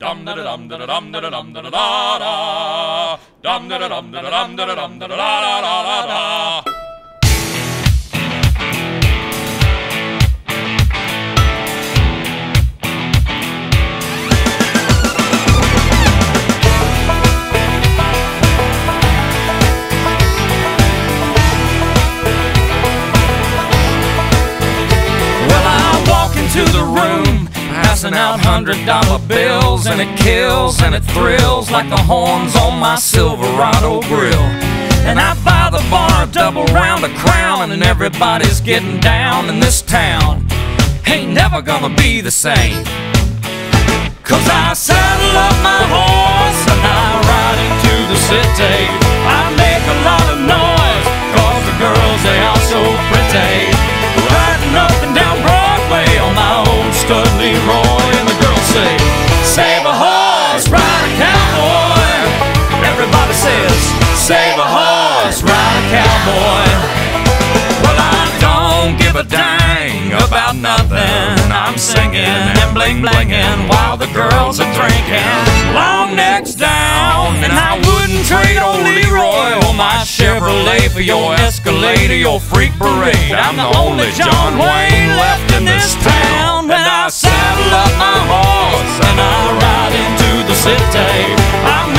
Dum da dum da dum da dum da da da. Dum da dum da dum da dum da da da da. To the room, passing out $100 bills, and it kills and it thrills like the horns on my Silverado grill. And I buy the bar a double round of Crown, and everybody's getting down in this town. Ain't never gonna be the same, 'cause I saddle up my horse and I ride into the city. I make a lot of noise 'cause the girls, they are so pretty. Riding up and down Broadway on my old stud Leroy, and the girls say, save a horse, ride a cowboy. Everybody says, save a horse, ride a cowboy. Well, I don't give a dang about nothing. I'm singing and bling-blinging while the girls are drinking. Long necks down, and I wouldn't trade old Leroy or my Chevrolet for your Escalade or your freak parade. I'm the only John Wayne left in this town. And I saddle up my horse and I ride into the city. I'm